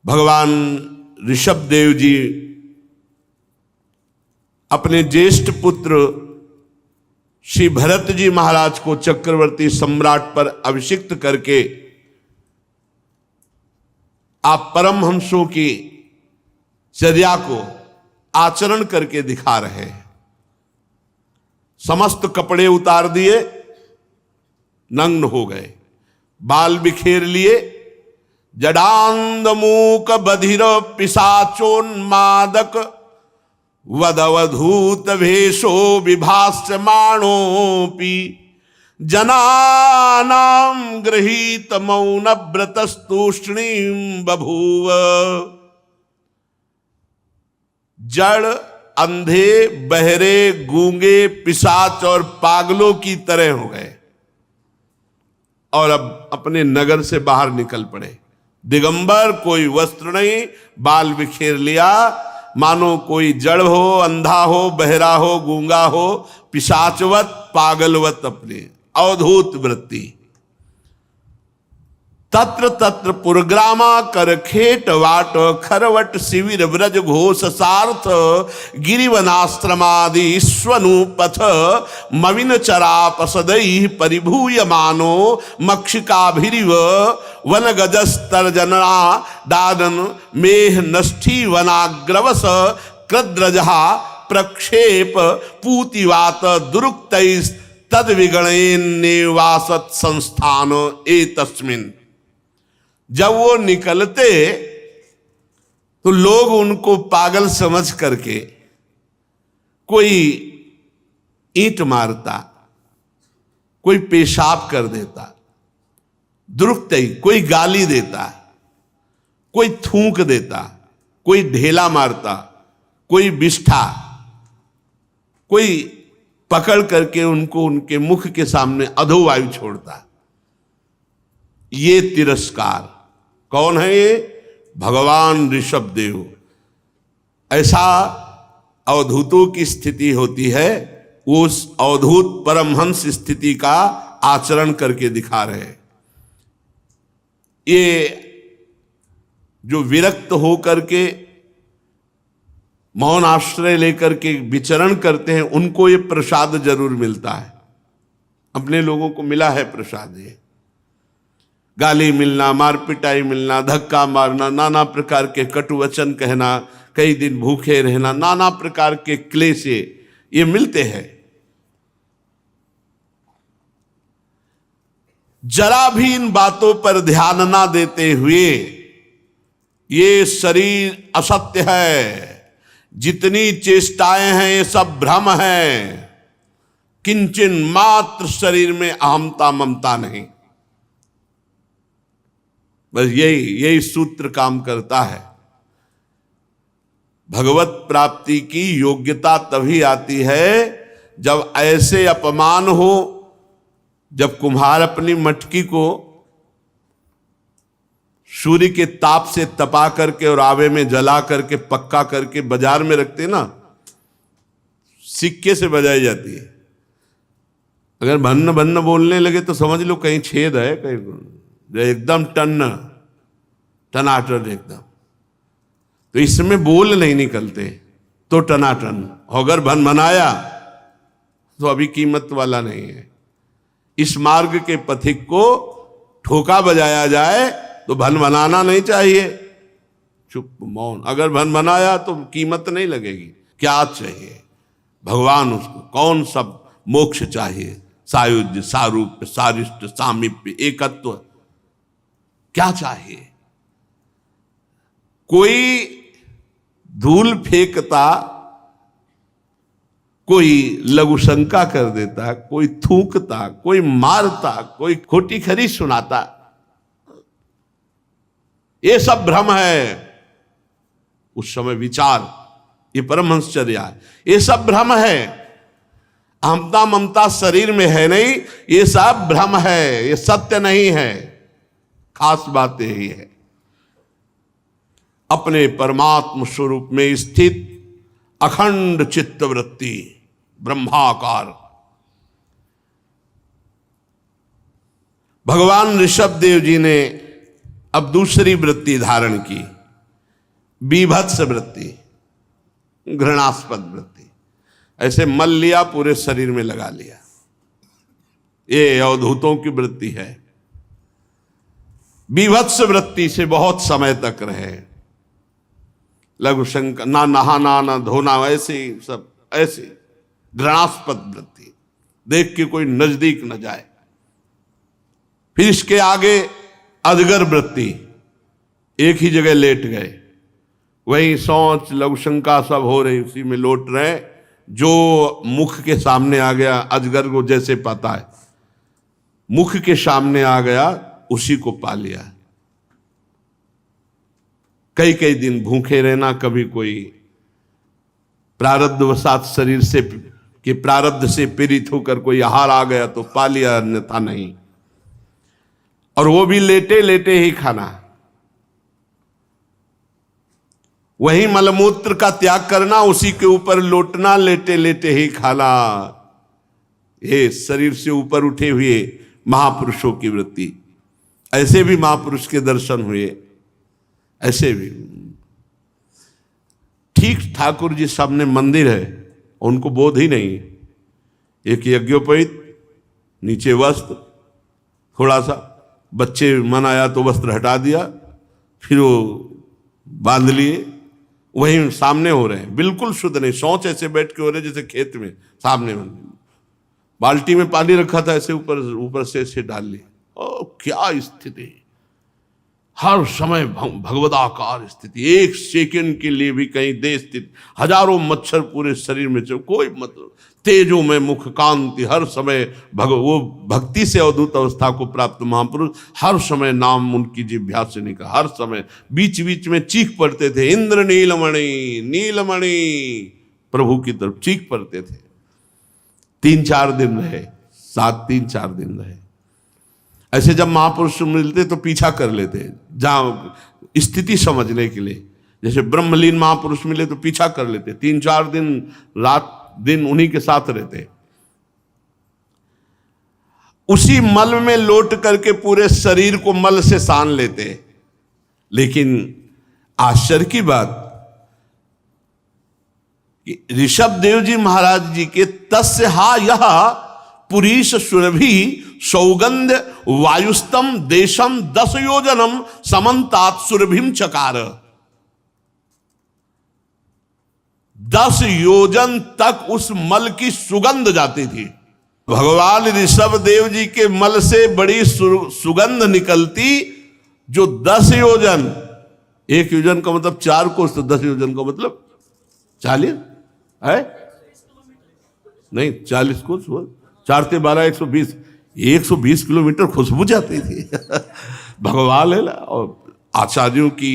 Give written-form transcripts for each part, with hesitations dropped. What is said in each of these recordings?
भगवान ऋषभ देव जी अपने ज्येष्ठ पुत्र श्री भरत जी महाराज को चक्रवर्ती सम्राट पर अभिषिक्त करके आप परमहंसों की चर्या को आचरण करके दिखा रहे हैं। समस्त कपड़े उतार दिए, नग्न हो गए, बाल बिखेर लिए, जडांद मूक बधिर पिशाचोन्मादक वदवधूत भेषो विभास्यमाणोऽपि जनानां गृहीत मौन व्रतस्तूष्णीं बभूव। जड़, अंधे, बहरे, गूंगे, पिशाच और पागलों की तरह हो गए और अब अपने नगर से बाहर निकल पड़े। दिगंबर, कोई वस्त्र नहीं, बाल बिखेर लिया, मानो कोई जड़ हो, अंधा हो, बहरा हो, गूंगा हो, पिशाचवत, पागलवत अपने अवधूत वृत्ति। तत्र तत्र पुरग्रामा कर खेट वाट खरवट शिविर ब्रज घोष सार्थ गिरिवनाश्रमादि स्वनुपथ मविन चरापसदै परिभूय मानो मक्षिकाभिरिव वन गजस्तर्जना दादन मेह नष्ठी वनाग्रवस कृद्रजहा प्रक्षेप पूतिवात दुरुक्तैस् तद विगणेन्नेवासत संस्थान एतस्मिन्। जब वो निकलते तो लोग उनको पागल समझ करके कोई ईंट मारता, कोई पेशाब कर देता, दुरुक्तई कोई गाली देता, कोई थूक देता, कोई ढेला मारता, कोई बिष्ठा, कोई पकड़ करके उनको उनके मुख के सामने अधोवायु छोड़ता। ये तिरस्कार कौन है? ये भगवान ऋषभ देव। ऐसा अवधूतों की स्थिति होती है, उस अवधूत परमहंस स्थिति का आचरण करके दिखा रहे। ये जो विरक्त हो करके मौन आश्रय लेकर के विचरण करते हैं, उनको ये प्रसाद जरूर मिलता है। अपने लोगों को मिला है प्रसाद। ये गाली मिलना, मार पिटाई मिलना, धक्का मारना, नाना प्रकार के कटु वचन कहना, कई दिन भूखे रहना, नाना प्रकार के क्लेश ये मिलते हैं। जरा भी इन बातों पर ध्यान ना देते हुए, ये शरीर असत्य है, जितनी चेष्टाएं हैं ये सब भ्रम है, किंचन मात्र शरीर में अहमता ममता नहीं। बस यही सूत्र काम करता है। भगवत प्राप्ति की योग्यता तभी आती है जब ऐसे अपमान हो, जब कुम्हार अपनी मटकी को सूर्य के ताप से तपा करके और आवे में जला करके पक्का करके बाजार में रखते ना, सिक्के से बजाई जाती है। अगर भन्न भन्न बोलने लगे तो समझ लो कहीं छेद है, कहीं एकदम टनाटन एकदम। तो इसमें बोल नहीं निकलते तो टनाटन। अगर भन मनाया तो अभी कीमत वाला नहीं है। इस मार्ग के पथिक को ठोका बजाया जाए तो भन बनाना नहीं चाहिए, चुप मौन। अगर भन बनाया तो कीमत नहीं लगेगी। क्या चाहिए भगवान? उसको कौन सब मोक्ष चाहिए? सायुज्य, सारूप्य, सारिष्ट, सामीप्य, एकत्व। क्या चाहिए? कोई धूल फेंकता, कोई लघु शंका कर देता, कोई थूकता, कोई मारता, कोई खोटी खरी सुनाता। ये सब भ्रम है। उस समय विचार, ये परमहंसचर्या है। ये सब भ्रम है। अहमता ममता शरीर में है नहीं, ये सब भ्रम है, ये सत्य नहीं है। खास बात यही है, अपने परमात्म स्वरूप में स्थित अखंड चित्तवृत्ति ब्रह्माकार। भगवान ऋषभ देव जी ने अब दूसरी वृत्ति धारण की। बीभत्स वृत्ति, घृणास्पद वृत्ति, ऐसे मल लिया पूरे शरीर में लगा लिया, ये अवधूतों की वृत्ति है। बीभत्स वृत्ति से बहुत समय तक रहे, लघु शंका, ना नहाना ना धोना, ऐसे सब, ऐसे घृणास्पद वृत्ति, देख के कोई नजदीक न जाए। फिर इसके आगे अजगर वृत्ति, एक ही जगह लेट गए, वही सोच लघु शंका सब हो रही, उसी में लौट रहे, जो मुख के सामने आ गया, अजगर को जैसे पता है मुख के सामने आ गया, उसी को पा लिया। कई कई दिन भूखे रहना, कभी कोई प्रारब्धवशात शरीर से के प्रारब्ध से पीड़ित होकर कोई आहार आ गया तो पा लिया, अन्यथा नहीं। और वो भी लेटे लेटे ही खाना, वही मलमूत्र का त्याग करना, उसी के ऊपर लौटना, लेटे लेटे ही खाना। ये शरीर से ऊपर उठे हुए महापुरुषों की वृत्ति। ऐसे भी महापुरुष के दर्शन हुए, ऐसे भी ठीक ठाकुर जी सामने मंदिर है, उनको बोध ही नहीं। एक यज्ञोपवीत, नीचे वस्त्र, थोड़ा सा बच्चे मन आया तो वस्त्र हटा दिया, फिर वो बांध लिए, वहीं सामने हो रहे हैं, बिल्कुल शुद्ध नहीं। शौच ऐसे बैठ के हो रहे जैसे खेत में सामने मंदिर, बाल्टी में पानी रखा था, ऐसे ऊपर से ऐसे डाल लिया। ओ क्या स्थिति, हर समय भगवदाकार स्थिति, एक सेकंड के लिए भी कहीं दे स्थिति, हजारों मच्छर पूरे शरीर में, कोई मतलब, तेजो में मुख कांति, हर समय वो भक्ति से अवधूत अवस्था को प्राप्त महापुरुष, हर समय नाम उनकी जिह्वा से निकला, हर समय बीच बीच में चीख पड़ते थे, इंद्र नीलमणि नीलमणि, प्रभु की तरफ चीख पड़ते थे। 3-4 दिन रहे, 3-4 दिन रहे। ऐसे जब महापुरुष मिलते तो पीछा कर लेते, जहां स्थिति समझने के लिए। जैसे ब्रह्मलीन महापुरुष मिले तो पीछा कर लेते, 3-4 दिन रात दिन उन्हीं के साथ रहते। उसी मल में लौट करके पूरे शरीर को मल से सान लेते। लेकिन आश्चर्य की बात कि ऋषभ देव जी महाराज जी के तस्य हा यह पुरीश सुरभि सौगंध वायुस्तम देशम 10 योजनम समन्तात सुरभिम चकार। 10 योजन तक उस मल की सुगंध जाती थी। भगवान ऋषभ देव जी के मल से बड़ी सुगंध निकलती, जो 10 योजन, 1 योजन का मतलब 4 कोस, तो 10 योजन का मतलब 40 है नहीं, 40 कोस, 4 से 12 120, 120 किलोमीटर खुशबू जाती थी। भगवान है ना। और आचार्यों की,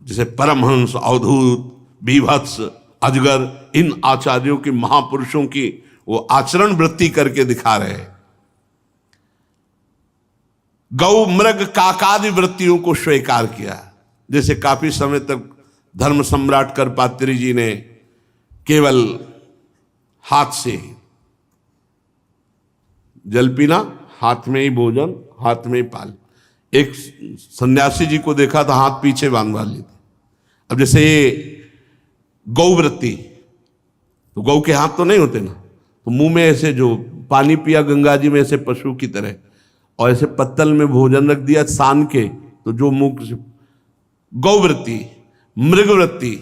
जैसे परमहंस, अवधूत, बीभत्स, अजगर, इन आचार्यों की, महापुरुषों की वो आचरण वृत्ति करके दिखा रहे हैं। गौ मृग काकादि वृत्तियों को स्वीकार किया। जैसे काफी समय तक धर्म सम्राट करपात्री जी ने केवल हाथ से जल पीना, हाथ में ही भोजन, हाथ में ही पाल। एक सन्यासी जी को देखा था, हाथ पीछे बांधवा ली थी। अब जैसे ये गौवृत्ति, तो गौ के हाथ तो नहीं होते ना, तो मुंह में ऐसे जो पानी पिया गंगा जी में ऐसे पशु की तरह, और ऐसे पत्तल में भोजन रख दिया सान के, तो जो मुंह से गौवृत्ति, मृगवृत्ति,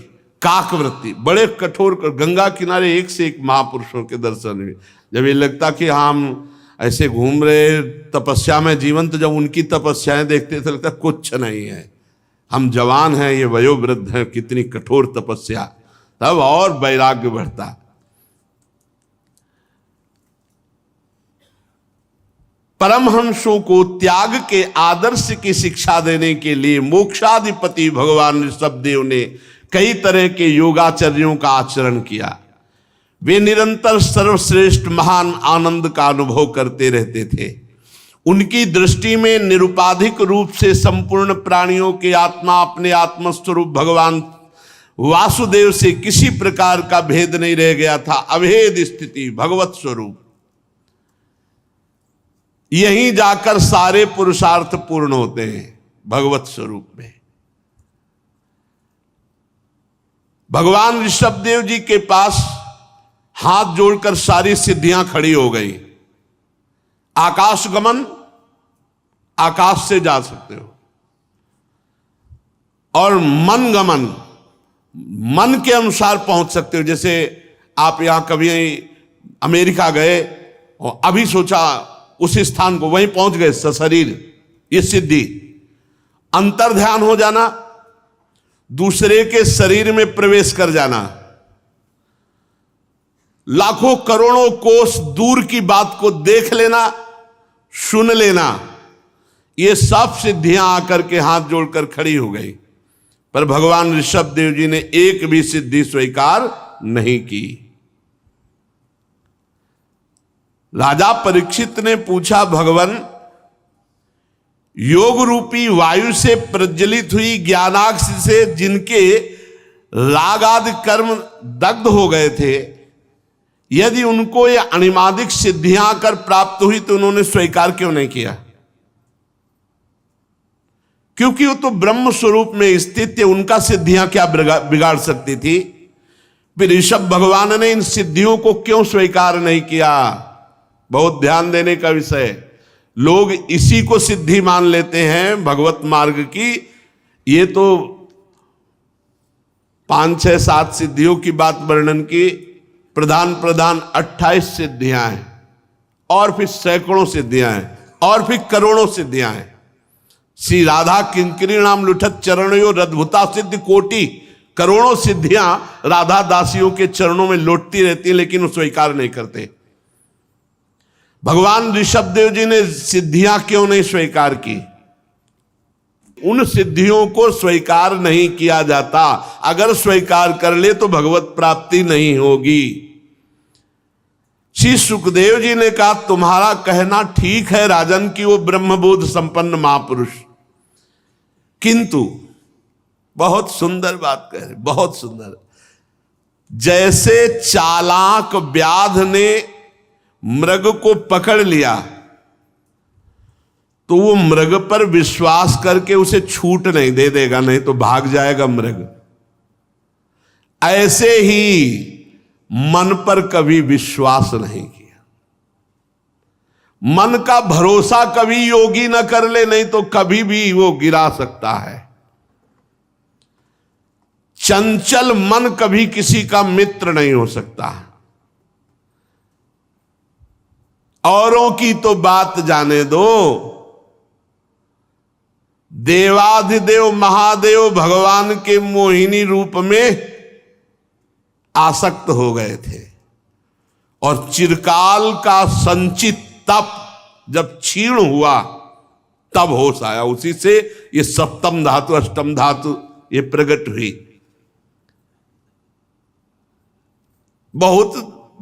काकवृत्ति, बड़े कठोर गंगा किनारे एक से एक महापुरुषों के दर्शन हुए। जब ये लगता कि हम ऐसे घूम रहे तपस्या में जीवंत, जब उनकी तपस्याएं देखते थे लगता कुछ नहीं है, हम जवान हैं, ये वयोवृद्ध हैं, कितनी कठोर तपस्या। तब और वैराग्य बढ़ता। परमहंसों को त्याग के आदर्श की शिक्षा देने के लिए मोक्षाधिपति भगवान ऋषभ देव ने कई तरह के योगाचर्यों का आचरण किया। वे निरंतर सर्वश्रेष्ठ महान आनंद का अनुभव करते रहते थे। उनकी दृष्टि में निरुपाधिक रूप से संपूर्ण प्राणियों की आत्मा अपने आत्मस्वरूप भगवान वासुदेव से किसी प्रकार का भेद नहीं रह गया था। अभेद स्थिति, भगवत स्वरूप, यहीं जाकर सारे पुरुषार्थ पूर्ण होते हैं, भगवत स्वरूप में। भगवान ऋषभदेव जी के पास हाथ जोड़कर सारी सिद्धियां खड़ी हो गई। आकाश गमन, आकाश से जा सकते हो, और मन गमन, मन के अनुसार पहुंच सकते हो। जैसे आप यहां कभी अमेरिका गए और अभी सोचा उस स्थान को, वहीं पहुंच गए सशरीर, ये सिद्धि। अंतर ध्यान हो जाना, दूसरे के शरीर में प्रवेश कर जाना, लाखों करोड़ों कोस दूर की बात को देख लेना, सुन लेना, ये सब सिद्धियां आकर के हाथ जोड़कर खड़ी हो गई। पर भगवान ऋषभदेव जी ने एक भी सिद्धि स्वीकार नहीं की। राजा परीक्षित ने पूछा, भगवान, योग रूपी वायु से प्रज्वलित हुई ज्ञानाक्ष से जिनके राग आदि कर्म दग्ध हो गए थे, यदि उनको ये अणिमादिक सिद्धियां आकर प्राप्त हुई तो उन्होंने स्वीकार क्यों नहीं किया? क्योंकि वो तो ब्रह्म स्वरूप में स्थित है, उनका सिद्धियां क्या बिगाड़ सकती थी? फिर ऋषभ भगवान ने इन सिद्धियों को क्यों स्वीकार नहीं किया? बहुत ध्यान देने का विषय। लोग इसी को सिद्धि मान लेते हैं भगवत मार्ग की। ये तो 5, 6, 7 सिद्धियों की बात वर्णन की, प्रधान 28 सिद्धियां हैं, और फिर सैकड़ों सिद्धियां हैं, और फिर करोड़ों सिद्धियां हैं। श्री राधा किंकरी नाम लुठत चरणों रद्भुता सिद्धि कोटि, करोड़ों सिद्धियां राधा दासियों के चरणों में लौटती रहती है, लेकिन वो स्वीकार नहीं करते। भगवान ऋषभदेव जी ने सिद्धियां क्यों नहीं स्वीकार की? उन सिद्धियों को स्वीकार नहीं किया जाता। अगर स्वीकार कर ले तो भगवत प्राप्ति नहीं होगी। श्री सुखदेव जी ने कहा, तुम्हारा कहना ठीक है राजन कि वो ब्रह्मबोध संपन्न महापुरुष, किंतु बहुत सुंदर बात कह रहे, बहुत सुंदर। जैसे चालाक व्याध ने मृग को पकड़ लिया तो वो मृग पर विश्वास करके उसे छूट नहीं दे देगा, नहीं तो भाग जाएगा मृग। ऐसे ही मन पर कभी विश्वास नहीं किया। मन का भरोसा कभी योगी न कर ले, नहीं तो कभी भी वो गिरा सकता है। चंचल मन कभी किसी का मित्र नहीं हो सकता। औरों की तो बात जाने दो, देवाधिदेव महादेव भगवान के मोहिनी रूप में आसक्त हो गए थे, और चिरकाल का संचित तप जब क्षीण हुआ तब होश आया। उसी से ये सप्तम धातु अष्टम धातु ये प्रकट हुई। बहुत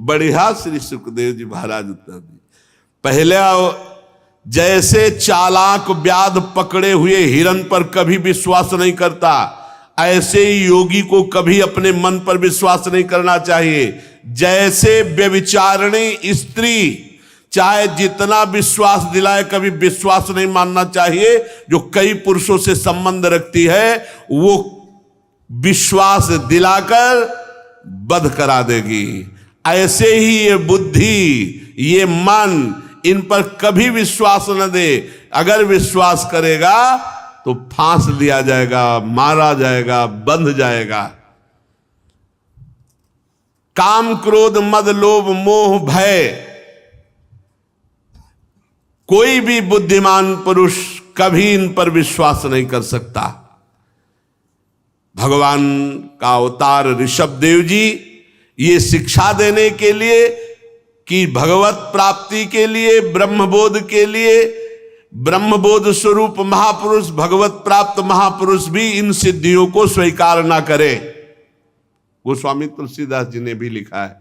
बढ़िया श्री सुखदेव जी महाराज उत्तर दी। पहले जैसे चालाक व्याध पकड़े हुए हिरन पर कभी विश्वास नहीं करता, ऐसे ही योगी को कभी अपने मन पर विश्वास नहीं करना चाहिए। जैसे व्यभिचारिणी स्त्री चाहे जितना विश्वास दिलाए, कभी विश्वास नहीं मानना चाहिए। जो कई पुरुषों से संबंध रखती है वो विश्वास दिलाकर बध करा देगी। ऐसे ही ये बुद्धि, ये मन, इन पर कभी विश्वास न दे। अगर विश्वास करेगा तो फांस दिया जाएगा, मारा जाएगा, बंध जाएगा। काम क्रोध मद लोभ मोह भय, कोई भी बुद्धिमान पुरुष कभी इन पर विश्वास नहीं कर सकता। भगवान का अवतार ऋषभदेव जी ये शिक्षा देने के लिए कि भगवत प्राप्ति के लिए, ब्रह्मबोध के लिए, ब्रह्मबोध स्वरूप महापुरुष, भगवत प्राप्त महापुरुष भी इन सिद्धियों को स्वीकार ना करे। गोस्वामी तुलसीदास जी ने भी लिखा है,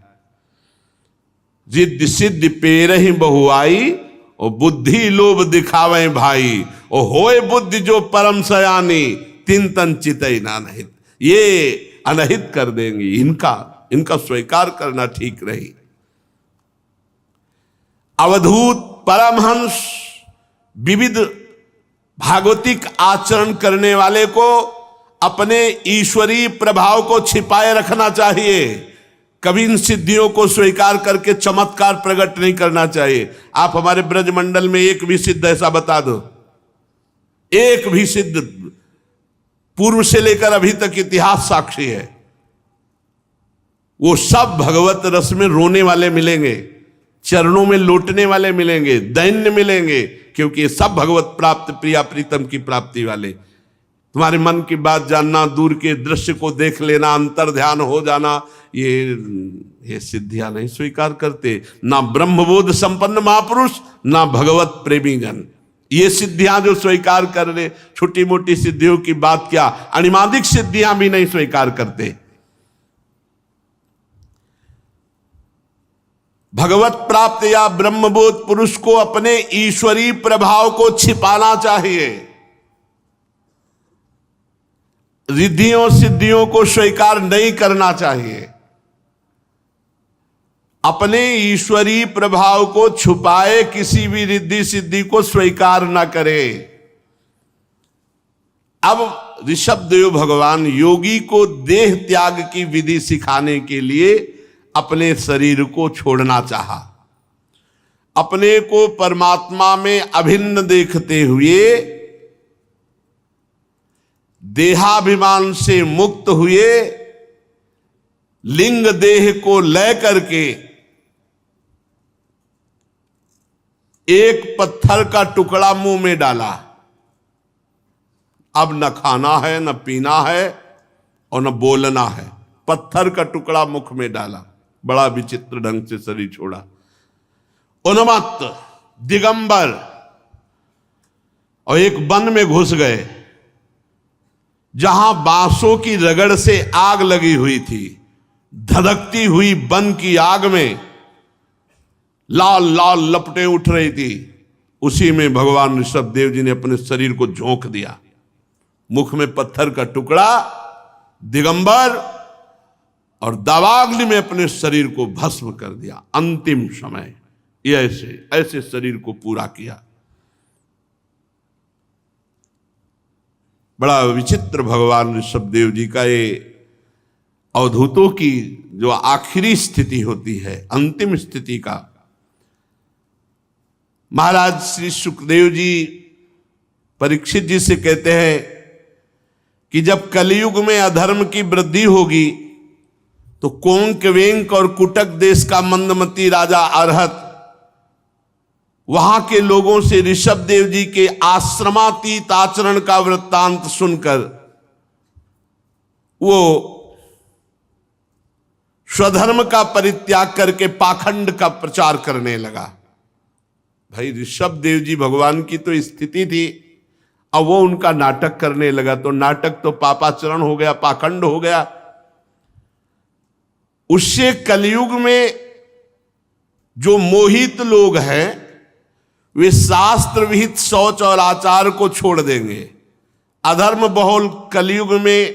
जिद्द सिद्ध पेरहि बहुआई और बुद्धि लोभ दिखावे भाई, और होए बुद्धि जो परम सयानी तिन तन चितई नानहित। ये अनहित कर देंगी, इनका स्वीकार करना ठीक रही। अवधूत परमहंस विविध भागवतिक आचरण करने वाले को अपने ईश्वरीय प्रभाव को छिपाए रखना चाहिए। कभी इन सिद्धियों को स्वीकार करके चमत्कार प्रकट नहीं करना चाहिए। आप हमारे ब्रजमंडल में एक भी सिद्ध ऐसा बता दो, एक भी सिद्ध, पूर्व से लेकर अभी तक इतिहास साक्षी है, वो सब भगवत रस में रोने वाले मिलेंगे, चरणों में लौटने वाले मिलेंगे, दैन्य मिलेंगे, क्योंकि ये सब भगवत प्राप्त प्रिया प्रीतम की प्राप्ति वाले। तुम्हारे मन की बात जानना, दूर के दृश्य को देख लेना, अंतर ध्यान हो जाना, ये सिद्धियां नहीं स्वीकार करते। ना ब्रह्मबोध संपन्न महापुरुष, ना भगवत प्रेमी जन। ये सिद्धियां जो स्वीकार कर ले, छोटी मोटी सिद्धियों की बात क्या, अनिमादिक सिद्धियां भी नहीं स्वीकार करते। भगवत प्राप्त या ब्रह्मबोध पुरुष को अपने ईश्वरीय प्रभाव को छिपाना चाहिए, रिद्धियों सिद्धियों को स्वीकार नहीं करना चाहिए। अपने ईश्वरीय प्रभाव को छुपाए किसी भी रिद्धि सिद्धि को स्वीकार न करे। अब ऋषभदेव भगवान योगी को देह त्याग की विधि सिखाने के लिए अपने शरीर को छोड़ना चाहा। अपने को परमात्मा में अभिन्न देखते हुए, देहाभिमान से मुक्त हुए, लिंग देह को ले करके एक पत्थर का टुकड़ा मुंह में डाला। अब न खाना है, न पीना है और न बोलना है। पत्थर का टुकड़ा मुख में डाला, बड़ा विचित्र ढंग से शरीर छोड़ा। उन्मत्त दिगंबर, और एक वन में घुस गए जहां बांसों की रगड़ से आग लगी हुई थी। धधकती हुई वन की आग में लाल लाल लपटें उठ रही थी। उसी में भगवान ऋषभदेव जी ने अपने शरीर को झोंक दिया। मुख में पत्थर का टुकड़ा, दिगंबर, और दावाग्नि में अपने शरीर को भस्म कर दिया। अंतिम समय ये ऐसे शरीर को पूरा किया। बड़ा विचित्र भगवान ऋषभदेव जी का ये अवधूतों की जो आखिरी स्थिति होती है, अंतिम स्थिति का। महाराज श्री सुखदेव जी परीक्षित जी से कहते हैं कि जब कलयुग में अधर्म की वृद्धि होगी तो कोंक वेंक और कुटक देश का मंदमती राजा अरहत वहां के लोगों से ऋषभदेव जी के आश्रमातीत आचरण का वृत्तांत सुनकर वो स्वधर्म का परित्याग करके पाखंड का प्रचार करने लगा। भाई ऋषभदेव जी भगवान की तो स्थिति थी, अब वो उनका नाटक करने लगा, तो नाटक तो पापाचरण हो गया, पाखंड हो गया। उससे कलयुग में जो मोहित लोग हैं वे शास्त्र विहित शौच और आचार को छोड़ देंगे। अधर्म बहुल कलयुग में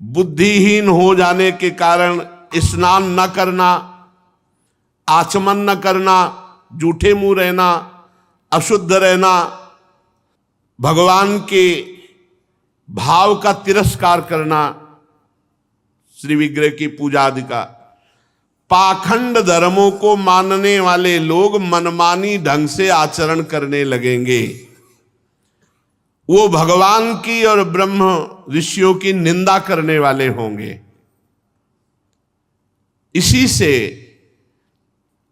बुद्धिहीन हो जाने के कारण स्नान न करना, आचमन न करना, जूठे मुंह रहना, अशुद्ध रहना, भगवान के भाव का तिरस्कार करना, श्री विग्रह की पूजा आदि का, पाखंड धर्मों को मानने वाले लोग मनमानी ढंग से आचरण करने लगेंगे। वो भगवान की और ब्रह्म ऋषियों की निंदा करने वाले होंगे। इसी से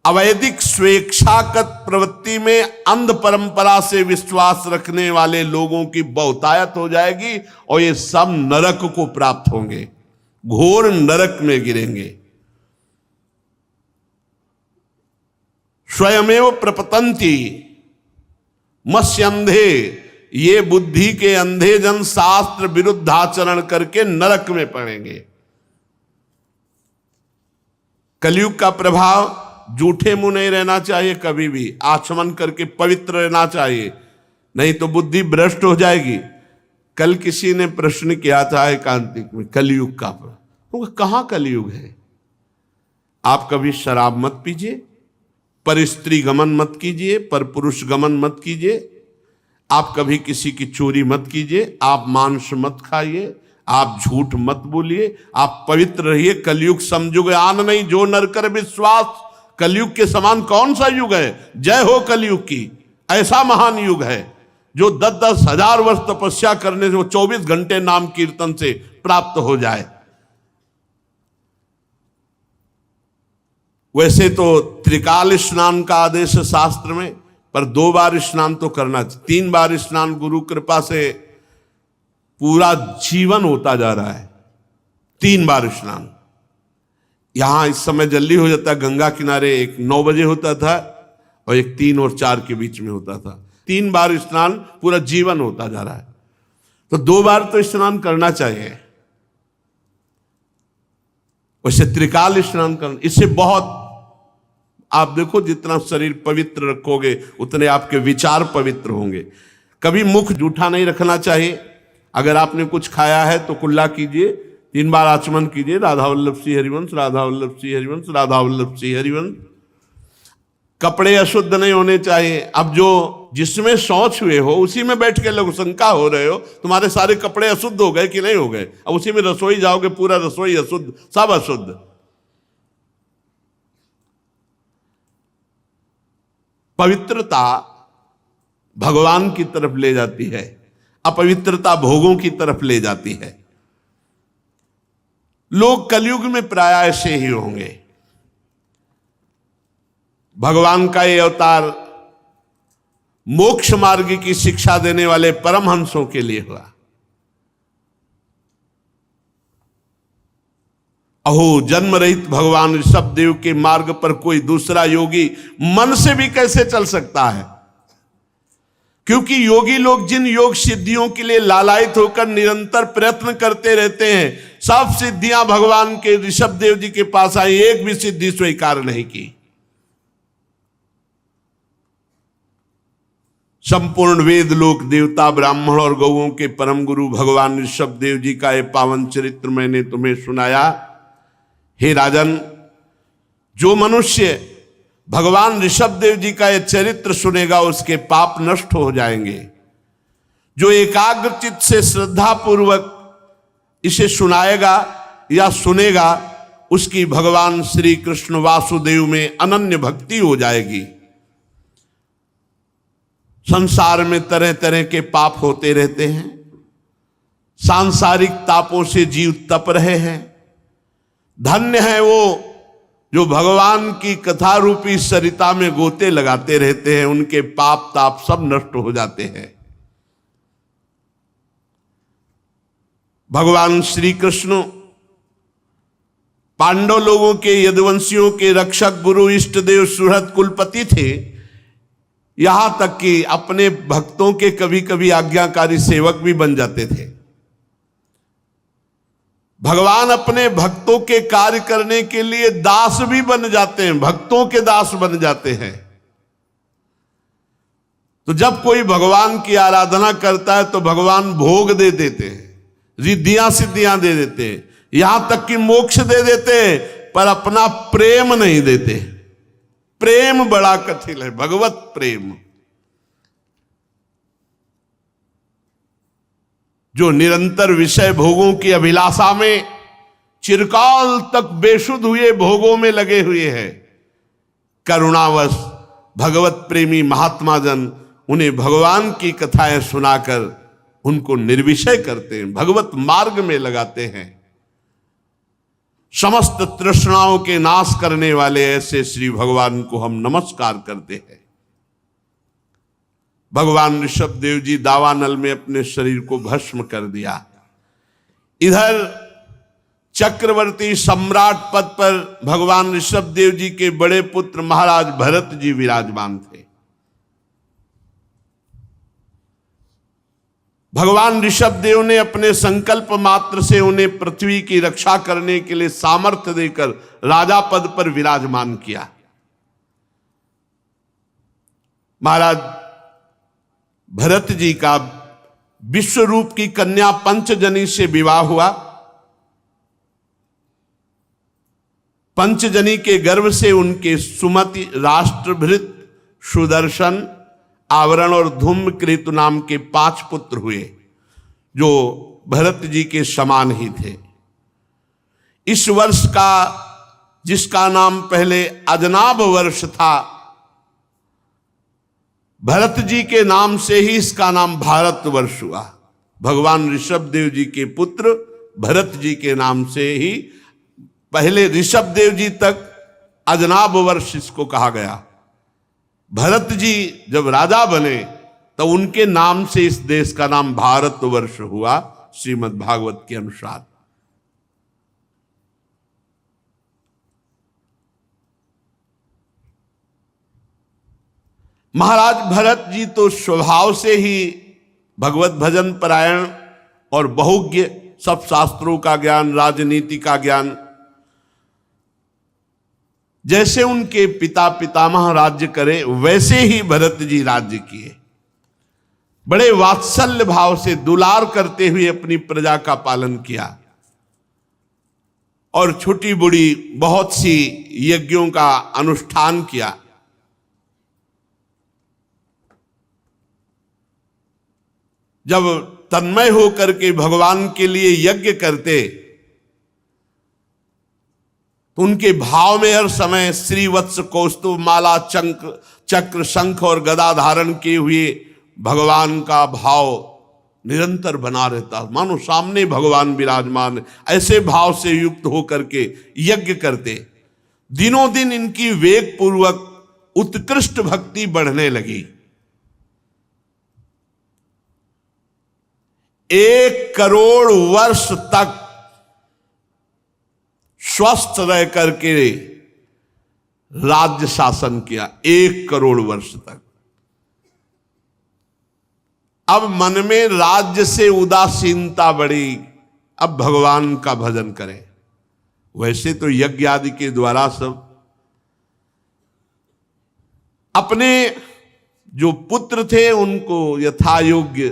अवैदिक स्वेच्छागत प्रवृत्ति में अंध परंपरा से विश्वास रखने वाले लोगों की बहुतायत हो जाएगी और ये सब नरक को प्राप्त होंगे, घोर नरक में गिरेंगे। स्वयमेव प्रपतंती मत्स्यंधे, ये बुद्धि के अंधे जन शास्त्र विरुद्ध आचरण करके नरक में पड़ेंगे। कलयुग का प्रभाव, जूठे मुंह नहीं रहना चाहिए, कभी भी आचमन करके पवित्र रहना चाहिए, नहीं तो बुद्धि भ्रष्ट हो जाएगी। कल किसी ने प्रश्न किया था एकांतिक में कलयुग का, तो कहां कलयुग है? आप कभी शराब मत पीजिए, पर स्त्री गमन मत कीजिए, पर पुरुष गमन मत कीजिए, आप कभी किसी की चोरी मत कीजिए, आप मांस मत खाइए, आप झूठ मत बोलिए, आप पवित्र रहिए। कलयुग समयुग आन नहीं, जो नर कर विश्वास। कलयुग के समान कौन सा युग है? जय हो कलयुग की। ऐसा महान युग है जो 10-10 हजार वर्ष तपस्या करने से वो 24 घंटे नाम कीर्तन से प्राप्त हो जाए। वैसे तो त्रिकाल स्नान का आदेश है शास्त्र में, पर 2 बार स्नान तो करना चाहिए। 3 बार स्नान गुरु कृपा से पूरा जीवन होता जा रहा है। 3 बार स्नान। यहां इस समय जल्दी हो जाता है, गंगा किनारे एक 9 बजे होता था और एक 3 और 4 के बीच में होता था। 3 बार स्नान पूरा जीवन होता जा रहा है, तो 2 बार तो स्नान करना चाहिए। वैसे त्रिकाल स्नान करना, इससे बहुत, आप देखो जितना शरीर पवित्र रखोगे उतने आपके विचार पवित्र होंगे। कभी मुख जूठा नहीं रखना चाहिए। अगर आपने कुछ खाया है तो कुल्ला कीजिए, 3 बार आचमन कीजिए, राधा वल्लभ श्री हरिवंश, राधा वल्लभ श्री हरिवंश, राधा वल्लभ श्री हरिवंश। कपड़े अशुद्ध नहीं होने चाहिए। अब जो जिसमें शौच हुए हो उसी में बैठ के लोग शंका हो रहे हो तुम्हारे सारे कपड़े अशुद्ध हो गए कि नहीं हो गए। अब उसी में रसोई जाओगे, पूरा रसोई अशुद्ध, सब अशुद्ध। पवित्रता भगवान की तरफ ले जाती है, अपवित्रता भोगों की तरफ ले जाती है। लोग कलयुग में प्राय ऐसे ही होंगे। भगवान का ये अवतार मोक्ष मार्ग की शिक्षा देने वाले परमहंसों के लिए हुआ। अहो, जन्म रहित भगवान ऋषभ देव के मार्ग पर कोई दूसरा योगी मन से भी कैसे चल सकता है? क्योंकि योगी लोग जिन योग सिद्धियों के लिए लालायित होकर निरंतर प्रयत्न करते रहते हैं, सब सिद्धियां भगवान के ऋषभ देव जी के पास आई, एक भी सिद्धि स्वीकार नहीं की। संपूर्ण वेद लोक देवता ब्राह्मण और गौओं के परम गुरु भगवान ऋषभ देव जी का यह पावन चरित्र मैंने तुम्हें सुनाया। हे राजन, जो मनुष्य भगवान ऋषभ देव जी का यह चरित्र सुनेगा उसके पाप नष्ट हो जाएंगे। जो एकाग्र चित्त से श्रद्धा पूर्वक इसे सुनाएगा या सुनेगा, उसकी भगवान श्री कृष्ण वासुदेव में अनन्य भक्ति हो जाएगी। संसार में तरह तरह के पाप होते रहते हैं, सांसारिक तापों से जीव तप रहे हैं। धन्य है वो जो भगवान की कथा रूपी सरिता में गोते लगाते रहते हैं, उनके पाप ताप सब नष्ट हो जाते हैं। भगवान श्री कृष्ण पांडव लोगों के यदुवंशियों के रक्षक, गुरु, इष्ट देव, सुहृद, कुलपति थे। यहां तक कि अपने भक्तों के कभी कभी आज्ञाकारी सेवक भी बन जाते थे। भगवान अपने भक्तों के कार्य करने के लिए दास भी बन जाते हैं, भक्तों के दास बन जाते हैं। तो जब कोई भगवान की आराधना करता है तो भगवान भोग दे देते हैं, रिद्धियां सिद्धियां दे देते हैं, यहां तक कि मोक्ष दे देते हैं, पर अपना प्रेम नहीं देते। प्रेम बड़ा कठिन है, भगवत प्रेम। जो निरंतर विषय भोगों की अभिलाषा में चिरकाल तक बेसुध हुए भोगों में लगे हुए हैं, करुणावश भगवत प्रेमी महात्मा जन उन्हें भगवान की कथाएं सुनाकर उनको निर्विषय करते हैं, भगवत मार्ग में लगाते हैं। समस्त तृष्णाओं के नाश करने वाले ऐसे श्री भगवान को हम नमस्कार करते हैं। भगवान ऋषभ देव जी दावानल में अपने शरीर को भस्म कर दिया। इधर चक्रवर्ती सम्राट पद पर भगवान ऋषभ देव जी के बड़े पुत्र महाराज भरत जी विराजमान थे। भगवान ऋषभ देव ने अपने संकल्प मात्र से उन्हें पृथ्वी की रक्षा करने के लिए सामर्थ्य देकर राजा पद पर विराजमान किया। महाराज भरत जी का विश्व रूप की कन्या पंचजनी से विवाह हुआ। पंचजनी के गर्भ से उनके सुमति, राष्ट्रभृत, सुदर्शन, आवरण और धूम्रकेतु नाम के 5 पुत्र हुए, जो भरत जी के समान ही थे। इस वर्ष का, जिसका नाम पहले अजनाभ वर्ष था, भरत जी के नाम से ही इसका नाम भारत वर्ष हुआ। भगवान ऋषभ देव जी के पुत्र भरत जी के नाम से ही पहले ऋषभ देव जी तक अजनाभ वर्ष इसको कहा गया। भरत जी जब राजा बने तो उनके नाम से इस देश का नाम भारत वर्ष हुआ, श्रीमद् भागवत के अनुसार। महाराज भरत जी तो स्वभाव से ही भगवत भजन परायण और बहुज्ञ, सब शास्त्रों का ज्ञान, राजनीति का ज्ञान। जैसे उनके पिता पितामह राज्य करे वैसे ही भरत जी राज्य किए। बड़े वात्सल्य भाव से दुलार करते हुए अपनी प्रजा का पालन किया और छोटी बड़ी बहुत सी यज्ञों का अनुष्ठान किया। जब तन्मय होकर के भगवान के लिए यज्ञ करते तो उनके भाव में हर समय श्रीवत्स, कौस्तुभ, माला, चक्र, शंख और गदा धारण किए हुए भगवान का भाव निरंतर बना रहता, मानो सामने भगवान विराजमान। ऐसे भाव से युक्त होकर के यज्ञ करते। दिनों दिन इनकी वेग पूर्वक उत्कृष्ट भक्ति बढ़ने लगी। 1 करोड़ वर्ष तक स्वस्थ रह करके राज्य शासन किया। 1 करोड़ वर्ष तक। अब मन में राज्य से उदासीनता बढ़ी, अब भगवान का भजन करें। वैसे तो यज्ञ आदि के द्वारा सब अपने जो पुत्र थे उनको यथा योग्य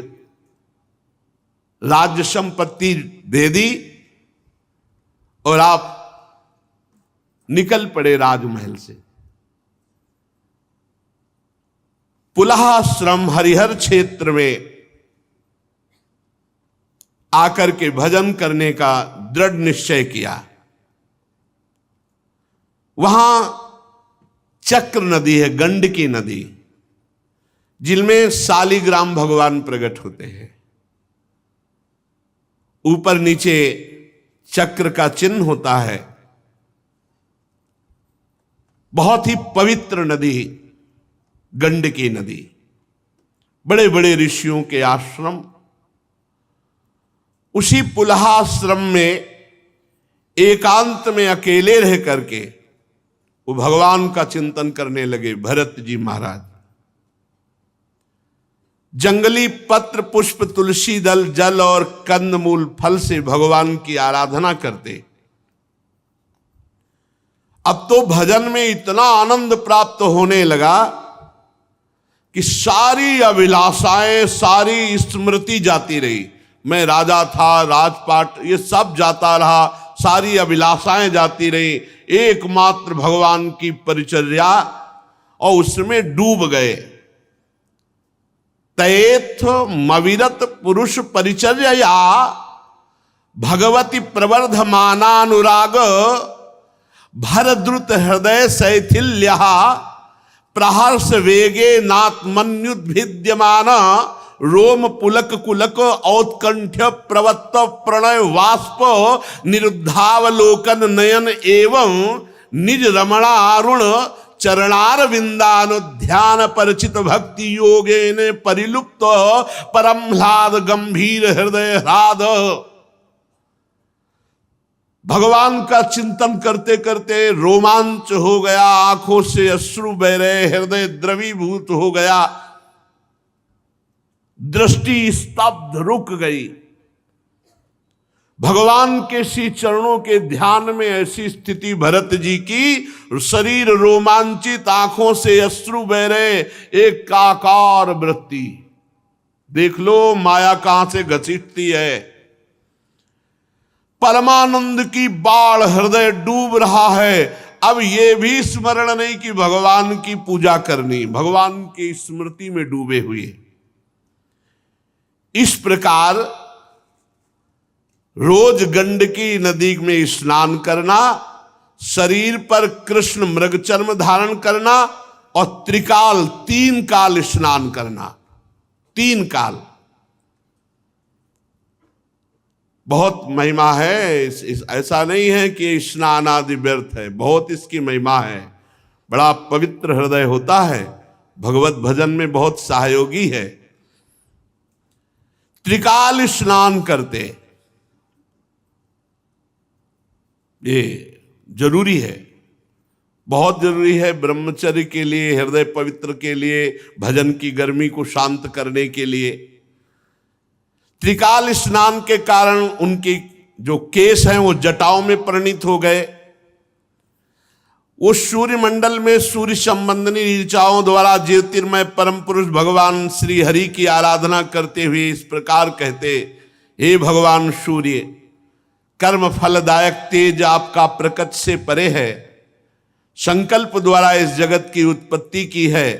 राज्य संपत्ति दे दी और आप निकल पड़े राजमहल से। पुलहाश्रम हरिहर क्षेत्र में आकर के भजन करने का दृढ़ निश्चय किया। वहां चक्र नदी है, गंडकी नदी, जिनमें शालिग्राम भगवान प्रकट होते हैं। ऊपर नीचे चक्र का चिन्ह होता है। बहुत ही पवित्र नदी गंडकी नदी। बड़े बड़े ऋषियों के आश्रम। उसी पुलहाश्रम में एकांत में अकेले रह करके वो भगवान का चिंतन करने लगे भरत जी महाराज। जंगली पत्र, पुष्प, तुलसी दल, जल और कंदमूल फल से भगवान की आराधना करते। अब तो भजन में इतना आनंद प्राप्त होने लगा कि सारी अभिलाषाएं, सारी स्मृति जाती रही। मैं राजा था, राजपाट, ये सब जाता रहा, सारी अभिलाषाएं जाती रही। एकमात्र भगवान की परिचर्या और उसमें डूब गए। तयेथ मविरत पुरुष परिचर्या भगवती प्रवर्धमानानुराग भरद्रुत हृदय शैथिल्य प्रहर्ष वेगे नात्मन्युद्भिद्यमान रोम पुलक कुलक औत्कंठ्य प्रवत्त प्रणय वाष्प निरुद्धावलोकन नयन एवं निज रमणारुण चरणार विंदानुध्यान परिचित भक्ति योगे ने परिलुप्त परमह्लाद गंभीर हृदय ह्लाद। भगवान का चिंतन करते करते रोमांच हो गया, आंखों से अश्रु बह रहे, हृदय द्रवीभूत हो गया, दृष्टि स्तब्ध रुक गई। भगवान के श्री चरणों के ध्यान में ऐसी स्थिति भरत जी की, शरीर रोमांचित, आंखों से अश्रु बह रहे, एक काकार वृत्ति। देख लो माया कहां से घसीटती है। परमानंद की बाढ़, हृदय डूब रहा है। अब यह भी स्मरण नहीं कि भगवान की पूजा करनी, भगवान की स्मृति में डूबे हुए। इस प्रकार रोज गंडकी नदी में स्नान करना, शरीर पर कृष्ण मृगचर्म धारण करना और त्रिकाल 3 काल स्नान करना। 3 काल बहुत महिमा है। ऐसा नहीं है कि स्नान आदि व्यर्थ है, बहुत इसकी महिमा है। बड़ा पवित्र हृदय होता है, भगवत भजन में बहुत सहयोगी है। त्रिकाल स्नान करते, ये जरूरी है, बहुत जरूरी है ब्रह्मचर्य के लिए, हृदय पवित्र के लिए, भजन की गर्मी को शांत करने के लिए। त्रिकाल स्नान के कारण उनकी जो केश हैं वो जटाओं में परिणित हो गए। वो सूर्य मंडल में सूर्य संबंधी ऋचाओं द्वारा ज्योतिर्मय परम पुरुष भगवान श्री हरि की आराधना करते हुए इस प्रकार कहते, हे भगवान सूर्य, कर्म फलदायक तेज आपका प्रकट से परे है, संकल्प द्वारा इस जगत की उत्पत्ति की है,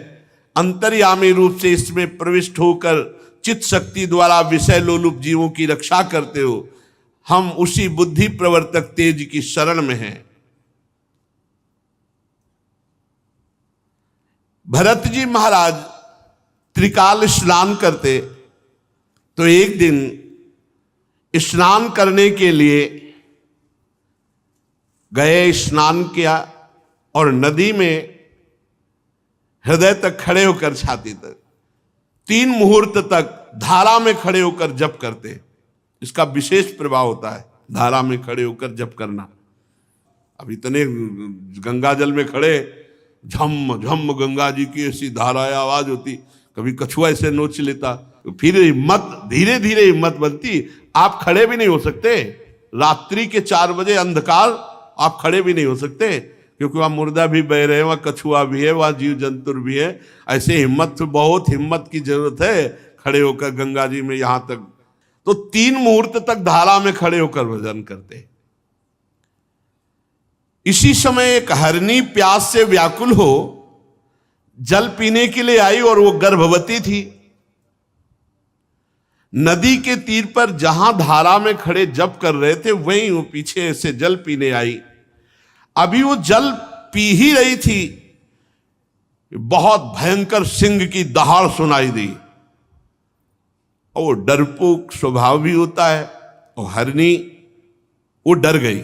अंतर्यामी रूप से इसमें प्रविष्ट होकर चित्त शक्ति द्वारा विषय लोलुप जीवों की रक्षा करते हो। हम उसी बुद्धि प्रवर्तक तेज की शरण में हैं। भरत जी महाराज त्रिकाल स्नान करते, तो एक दिन स्नान करने के लिए गए, स्नान किया और नदी में हृदय तक खड़े होकर, छाती तक 3 मुहूर्त तक धारा में खड़े होकर जप करते। इसका विशेष प्रभाव होता है धारा में खड़े होकर जप करना। अब इतने गंगा जल में खड़े, झम झम गंगा जी की ऐसी धाराएं आवाज होती, कभी कछुआ ऐसे नोच लेता, फिर हिम्मत, धीरे धीरे हिम्मत बनती। आप खड़े भी नहीं हो सकते, रात्रि के 4 बजे अंधकार, आप खड़े भी नहीं हो सकते, क्योंकि वहां मुर्दा भी बह रहे हैं, वहां कछुआ भी है, वहां जीव जंतु भी है। ऐसे हिम्मत, बहुत हिम्मत की जरूरत है खड़े होकर गंगा जी में। यहां तक तो 3 मुहूर्त तक धारा में खड़े होकर भजन करते। इसी समय एक हरनी प्यास से व्याकुल हो जल पीने के लिए आई और वो गर्भवती थी। नदी के तीर पर जहां धारा में खड़े जप कर रहे थे, वहीं वो पीछे से जल पीने आई। अभी वो जल पी ही रही थी, बहुत भयंकर सिंह की दहाड़ सुनाई दी। और वो डरपोक स्वभाव भी होता है, और हरनी वो डर गई।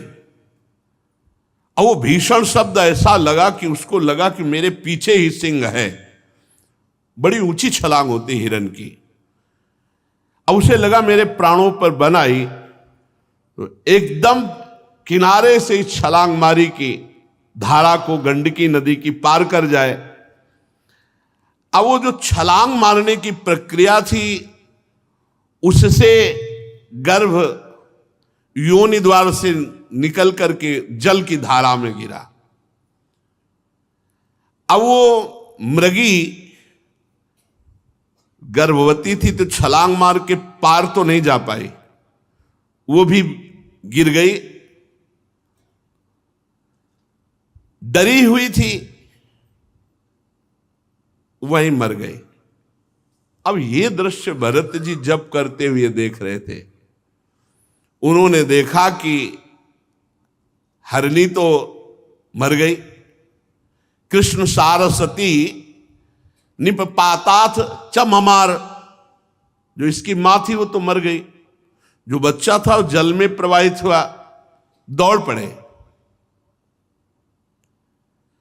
और वो भीषण शब्द ऐसा लगा कि उसको लगा कि मेरे पीछे ही सिंह है। बड़ी ऊंची छलांग होती हिरन की। अब उसे लगा मेरे प्राणों पर बन आई, तो एकदम किनारे से छलांग मारी कि धारा को, गंडकी नदी की पार कर जाए। अब वो जो छलांग मारने की प्रक्रिया थी, उससे गर्भ योनि द्वार से निकल करके जल की धारा में गिरा। अब वो मृगी गर्भवती थी, तो छलांग मार के पार तो नहीं जा पाई, वो भी गिर गई, डरी हुई थी, वहीं मर गई। अब ये दृश्य भरत जी जप करते हुए देख रहे थे। उन्होंने देखा कि हरनी तो मर गई, कृष्ण सारस्वती निपपातात च ममार, जो इसकी मां थी वो तो मर गई, जो बच्चा था वो जल में प्रवाहित हुआ, दौड़ पड़े।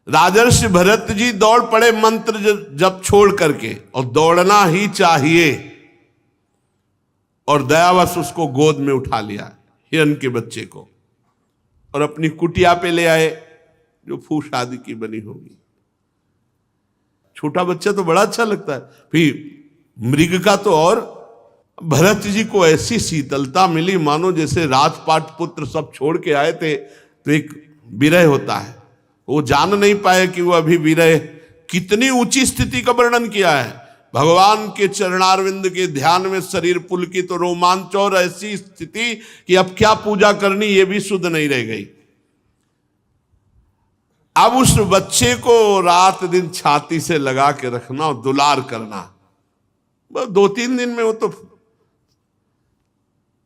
राजर्षि भरत जी दौड़ पड़े मंत्र जब छोड़ करके, और दौड़ना ही चाहिए, और दयावश उसको गोद में उठा लिया, हिरन के बच्चे को, और अपनी कुटिया पे ले आए, जो फूस आदि की बनी होगी। छोटा बच्चा तो बड़ा अच्छा लगता है, फिर मृग का तो और। भरत जी को ऐसी शीतलता मिली, मानो जैसे राजपाट पुत्र सब छोड़ के आए थे, तो एक विरह होता है, वो जान नहीं पाए कि वो अभी विरह। कितनी ऊंची स्थिति का वर्णन किया है। भगवान के चरणारविंद के ध्यान में शरीर पुलकित, तो रोमांच, और ऐसी स्थिति कि अब क्या पूजा करनी ये भी सुध नहीं रह गई। अब उस बच्चे को रात दिन छाती से लगा के रखना और दुलार करना, बस 2-3 दिन में वो तो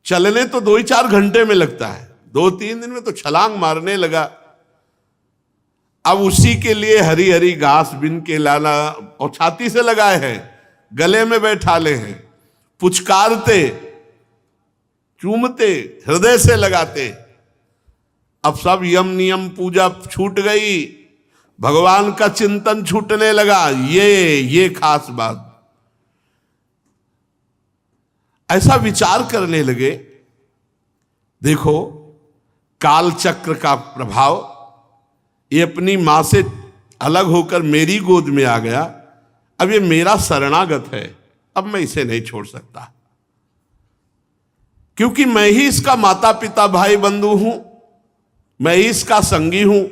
चलने तो 2-4 घंटे में लगता है, 2-3 दिन में तो छलांग मारने लगा। अब उसी के लिए हरी हरी घास बिन के लाना और छाती से लगाए हैं, गले में बैठा ले हैं, पुचकारते, चूमते, हृदय से लगाते। अब सब यम नियम पूजा छूट गई, भगवान का चिंतन छूटने लगा। ये खास बात। ऐसा विचार करने लगे, देखो काल चक्र का प्रभाव, ये अपनी मां से अलग होकर मेरी गोद में आ गया। अब ये मेरा शरणागत है, अब मैं इसे नहीं छोड़ सकता, क्योंकि मैं ही इसका माता पिता भाई बंधु हूं, मैं ही इसका संगी हूं,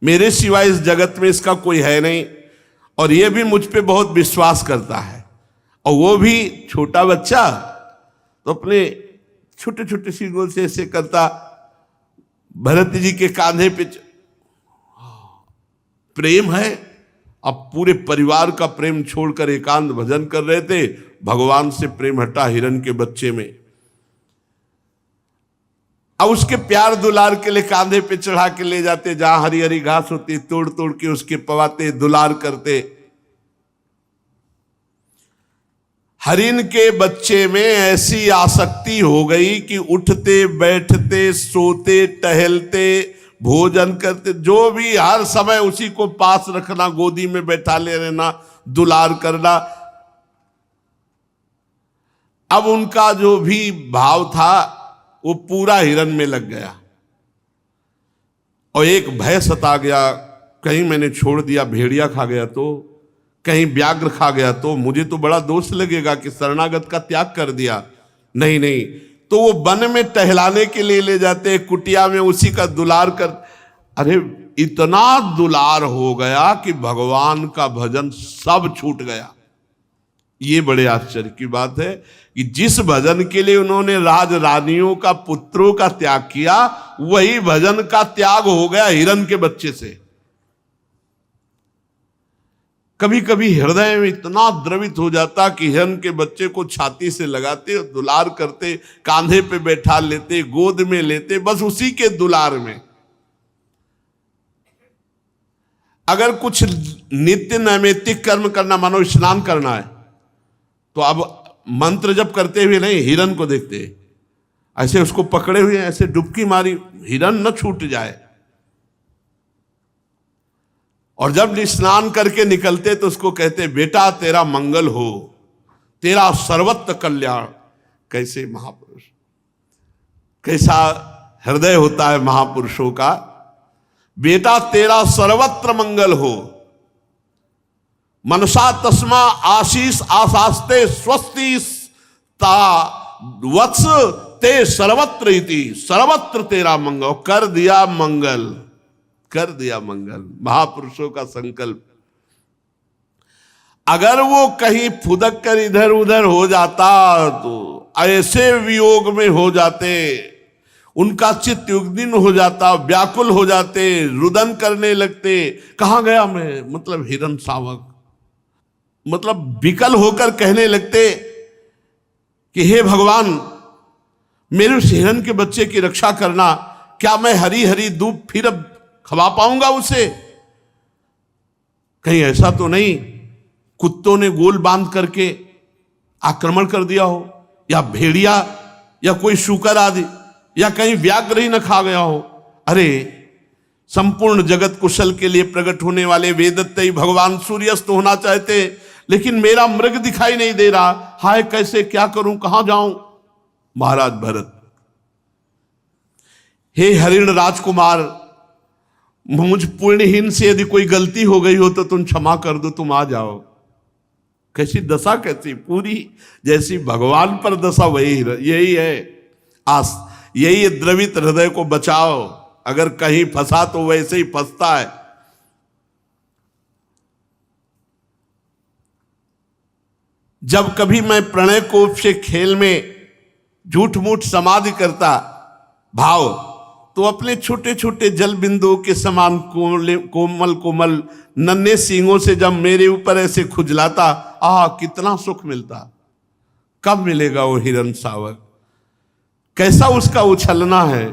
मेरे सिवाय इस जगत में इसका कोई है नहीं। और ये भी मुझ पे बहुत विश्वास करता है, और वो भी छोटा बच्चा तो अपने छोटे छोटे सी गोद से ऐसे करता, भरत जी के कांधे पे प्रेम है। अब पूरे परिवार का प्रेम छोड़कर एकांत भजन कर रहे थे, भगवान से प्रेम हटा हिरण के बच्चे में। अब उसके प्यार दुलार के लिए कांधे पे चढ़ा के ले जाते, जहां हरी हरी घास होती तोड़ तोड़ के उसके पवाते, दुलार करते। हरिण के बच्चे में ऐसी आसक्ति हो गई कि उठते बैठते सोते टहलते भोजन करते, जो भी हर समय उसी को पास रखना, गोदी में बैठा ले रहना, दुलार करना। अब उनका जो भी भाव था वो पूरा हिरण में लग गया, और एक भय सता गया, कहीं मैंने छोड़ दिया भेड़िया खा गया तो, कहीं व्याघ्र खा गया तो मुझे तो बड़ा दोष लगेगा कि शरणागत का त्याग कर दिया। नहीं, तो वो वन में टहलाने के लिए ले जाते, कुटिया में उसी का दुलार कर। अरे इतना दुलार हो गया कि भगवान का भजन सब छूट गया। ये बड़े आश्चर्य की बात है कि जिस भजन के लिए उन्होंने राज रानियों का पुत्रों का त्याग किया, वही भजन का त्याग हो गया हिरण के बच्चे से। कभी कभी हृदय में इतना द्रवित हो जाता कि हिरण के बच्चे को छाती से लगाते, दुलार करते, कांधे पे बैठा लेते, गोद में लेते, बस उसी के दुलार में। अगर कुछ नित्य नैमित्तिक कर्म करना, मानो स्नान करना है, तो अब मंत्र जप करते हुए नहीं, हिरण को देखते, ऐसे उसको पकड़े हुए, ऐसे डुबकी मारी, हिरण न छूट जाए। और जब स्नान करके निकलते तो उसको कहते, बेटा तेरा मंगल हो, तेरा सर्वत्र कल्याण। कैसे महापुरुष, कैसा हृदय होता है महापुरुषों का। बेटा तेरा सर्वत्र मंगल हो, मनसा तस्मा आशीष आशास्ते स्वस्ति ता वत्स ते सर्वत्र इति, सर्वत्र तेरा मंगल। कर दिया मंगल, कर दिया मंगल, महापुरुषों का संकल्प। अगर वो कहीं फुदक कर इधर उधर हो जाता तो ऐसे वियोग में हो जाते, उनका चित्त युग्निन हो जाता, व्याकुल हो जाते, रुदन करने लगते। कहां गया मैं, मतलब हिरण शावक, मतलब विकल होकर कहने लगते कि हे भगवान, मेरे उस हिरण के बच्चे की रक्षा करना, क्या मैं हरी हरी दूब फिर अब खवा पाऊंगा उसे? कहीं ऐसा तो नहीं कुत्तों ने गोल बांध करके आक्रमण कर दिया हो, या भेड़िया, या कोई शूकर आदि, या कहीं व्याघ्र ही न खा गया हो। अरे संपूर्ण जगत कुशल के लिए प्रकट होने वाले वेदत्तई भगवान सूर्यास्त होना चाहते, लेकिन मेरा मृग दिखाई नहीं दे रहा, हाय कैसे, क्या करूं, कहां जाऊं? महाराज भरत, हे हरिण राजकुमार, मुझ पुण्यहीन से यदि कोई गलती हो गई हो तो तुम क्षमा कर दो, तुम आ जाओ। कैसी दशा, कैसी पूरी जैसी भगवान पर दशा यही है। आस यही द्रवित हृदय को बचाओ, अगर कहीं फंसा तो वैसे ही फंसता है। जब कभी मैं प्रणय कोप से खेल में झूठ मूठ समाधि करता भाव, तो अपने छोटे छोटे जल बिंदुओं के समान कोमल कोमल नन्हे सींगों से जब मेरे ऊपर ऐसे खुजलाता, कितना सुख मिलता। कब मिलेगा वो हिरण शावक? कैसा उसका उछलना है,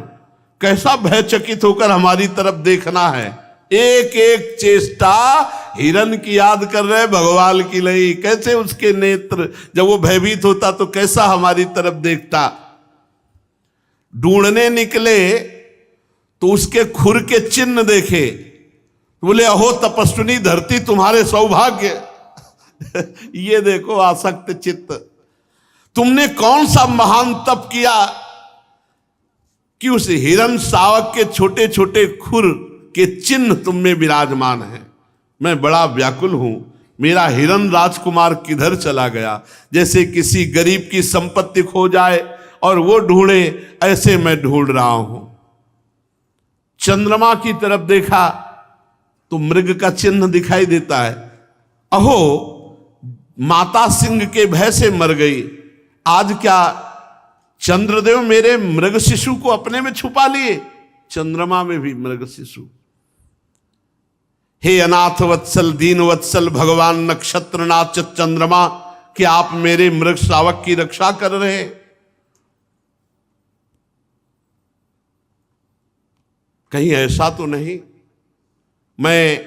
कैसा भयचकित होकर हमारी तरफ देखना है। एक एक चेष्टा हिरण की याद कर रहे भगवान की नहीं। कैसे उसके नेत्र, जब वो भयभीत होता तो कैसा हमारी तरफ देखता। ढूंढने निकले तो उसके खुर के चिन्ह देखे, बोले अहो तपस्विनी धरती तुम्हारे सौभाग्य। ये देखो आसक्त चित्त, तुमने कौन सा महान तप किया कि उस हिरण शावक के छोटे छोटे खुर के चिन्ह तुम में विराजमान है। मैं बड़ा व्याकुल हूं, मेरा हिरण राजकुमार किधर चला गया। जैसे किसी गरीब की संपत्ति खो जाए और वो ढूंढे, ऐसे मैं ढूंढ रहा हूं। चंद्रमा की तरफ देखा तो मृग का चिन्ह दिखाई देता है। अहो माता सिंह के भय से मर गई, आज क्या चंद्रदेव मेरे मृग शिशु को अपने में छुपा लिए। चंद्रमा में भी मृग शिशु। हे अनाथ वत्सल दीन वत्सल भगवान नक्षत्रनाथ चंद्रमा, कि आप मेरे मृग शावक की रक्षा कर रहे हैं। कहीं ऐसा तो नहीं मैं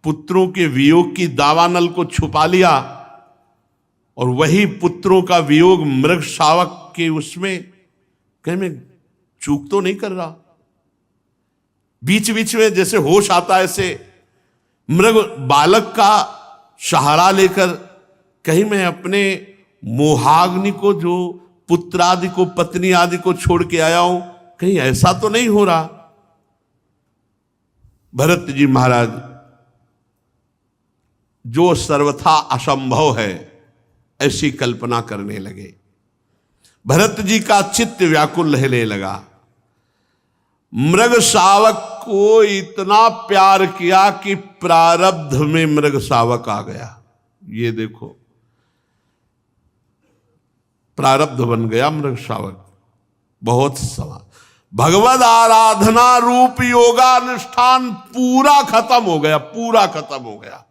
पुत्रों के वियोग की दावानल को छुपा लिया और वही पुत्रों का वियोग मृग शावक के उसमें, कहीं मैं चूक तो नहीं कर रहा। बीच बीच में जैसे होश आता है, ऐसे मृग बालक का सहारा लेकर कहीं मैं अपने मोहाग्नि को, जो पुत्र आदि को, पत्नी आदि को छोड़ के आया हूं, कहीं ऐसा तो नहीं हो रहा। भरत जी महाराज, जो सर्वथा असंभव है ऐसी कल्पना करने लगे। भरत जी का चित्त व्याकुल रहने लगा। मृग शावक को इतना प्यार किया कि प्रारब्ध में मृग शावक आ गया। ये देखो, प्रारब्ध बन गया मृग शावक। बहुत सवाल, भगवद आराधना रूप योगानुष्ठान पूरा खत्म हो गया, पूरा खत्म हो गया।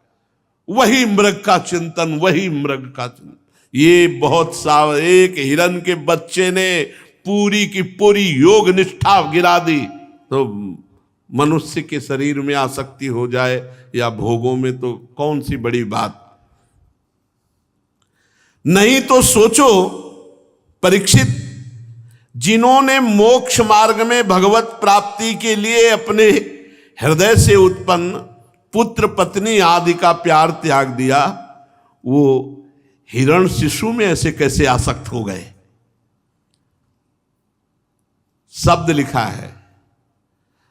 वही मृग का चिंतन, वही मृग का चिंतन। ये बहुत साव, एक हिरण के बच्चे ने पूरी की पूरी योग निष्ठा गिरा दी, तो मनुष्य के शरीर में आसक्ति हो जाए या भोगों में तो कौन सी बड़ी बात। नहीं तो सोचो परीक्षित, जिन्होंने मोक्ष मार्ग में भगवत प्राप्ति के लिए अपने हृदय से उत्पन्न पुत्र पत्नी आदि का प्यार त्याग दिया, वो हिरण शिशु में ऐसे कैसे आसक्त हो गए। शब्द लिखा है,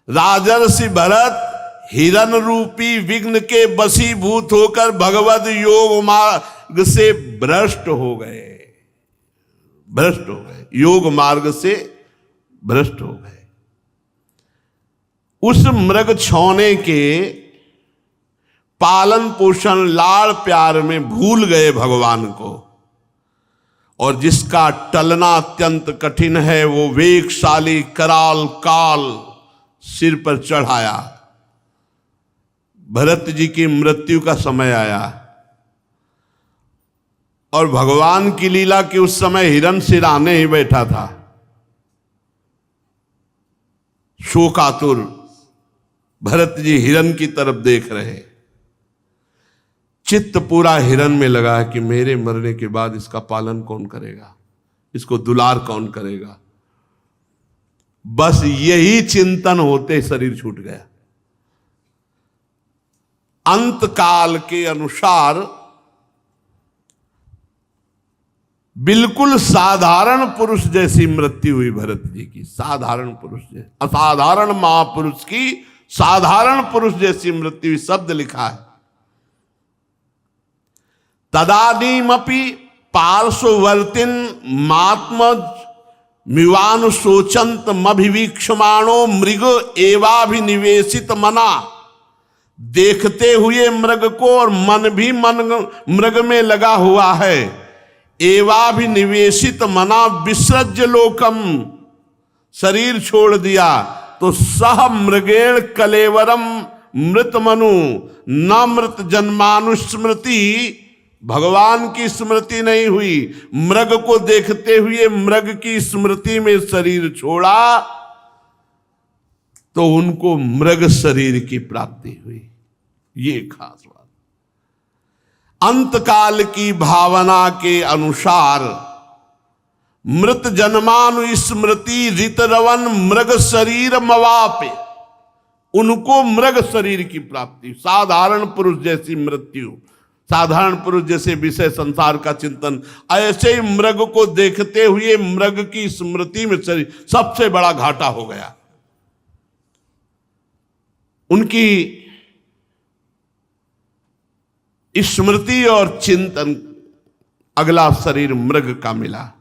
राजर्षि भरत हिरण रूपी विघ्न के वशीभूत होकर भगवद योग मार्ग से भ्रष्ट हो गए। भ्रष्ट हो गए, योग मार्ग से भ्रष्ट हो गए। उस मृग छौने के पालन पोषण लाड़ प्यार में भूल गए भगवान को, और जिसका टलना अत्यंत कठिन है वो वेगशाली कराल काल सिर पर चढ़ाया। भरत जी की मृत्यु का समय आया और भगवान की लीला कि उस समय हिरण सिराने ही बैठा था, शोकातुर। भरत जी हिरण की तरफ देख रहे, चित्त पूरा हिरण में लगा है कि मेरे मरने के बाद इसका पालन कौन करेगा, इसको दुलार कौन करेगा। बस यही चिंतन होते शरीर छूट गया। अंत काल के अनुसार बिल्कुल साधारण पुरुष जैसी मृत्यु हुई भरत जी की। साधारण पुरुष जैसी, असाधारण महापुरुष की साधारण पुरुष जैसी मृत्यु हुई। शब्द लिखा है, तदानीमपि पार्श्ववर्तिन महात्मज मिवानु शोचंत मभिवीक्षमाणो मृग एवाभिनिवेशित मना। देखते हुए मृग को और मन भी मृग में लगा हुआ है। एवाभिनिवेशित मना विसृज्य लोकम, शरीर छोड़ दिया तो सह मृगेण कलेवरम मृत मनु न मृत जन्मानुस्मृति भगवान की स्मृति नहीं हुई, मृग को देखते हुए मृग की स्मृति में शरीर छोड़ा तो उनको मृग शरीर की प्राप्ति हुई। ये खास बात। अंतकाल की भावना के अनुसार मृत जन्मानु स्मृति ऋतरवन मृग शरीर मवापे, उनको मृग शरीर की प्राप्ति। साधारण पुरुष जैसी मृत्यु, साधारण पुरुष जैसे विषय संसार का चिंतन, ऐसे ही मृग को देखते हुए मृग की स्मृति में शरीर, सबसे बड़ा घाटा हो गया। उनकी स्मृति और चिंतन, अगला शरीर मृग का मिला।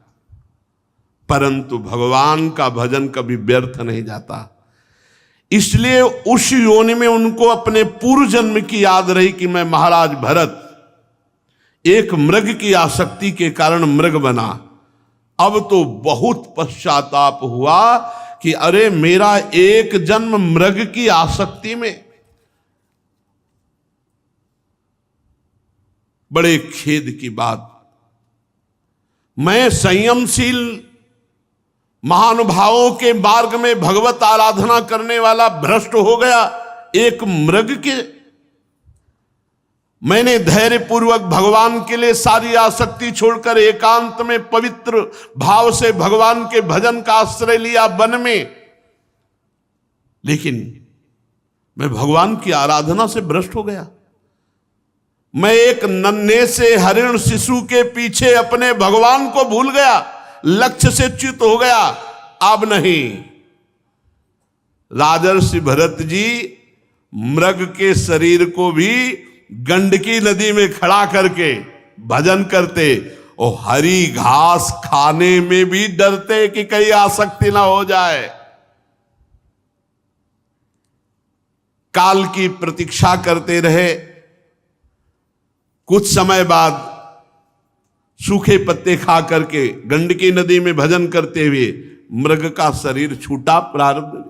परंतु भगवान का भजन कभी व्यर्थ नहीं जाता, इसलिए उस योनि में उनको अपने पूर्व जन्म की याद रही कि मैं महाराज भरत एक मृग की आसक्ति के कारण मृग बना। अब तो बहुत पश्चाताप हुआ कि अरे मेरा एक जन्म मृग की आसक्ति में, बड़े खेद की बात। मैं संयमशील महानुभावों के मार्ग में भगवत आराधना करने वाला भ्रष्ट हो गया एक मृग के। मैंने धैर्य पूर्वक भगवान के लिए सारी आसक्ति छोड़कर एकांत में पवित्र भाव से भगवान के भजन का आश्रय लिया वन में, लेकिन मैं भगवान की आराधना से भ्रष्ट हो गया। मैं एक नन्हे से हरिण शिशु के पीछे अपने भगवान को भूल गया, लक्ष्य से च्युत हो गया। अब नहीं, राजर्षि भरत जी मृग के शरीर को भी गंडकी नदी में खड़ा करके भजन करते और हरी घास खाने में भी डरते कि कहीं आसक्ति ना हो जाए। काल की प्रतीक्षा करते रहे। कुछ समय बाद सूखे पत्ते खा करके गंडकी नदी में भजन करते हुए मृग का शरीर छूटा। प्रारब्ध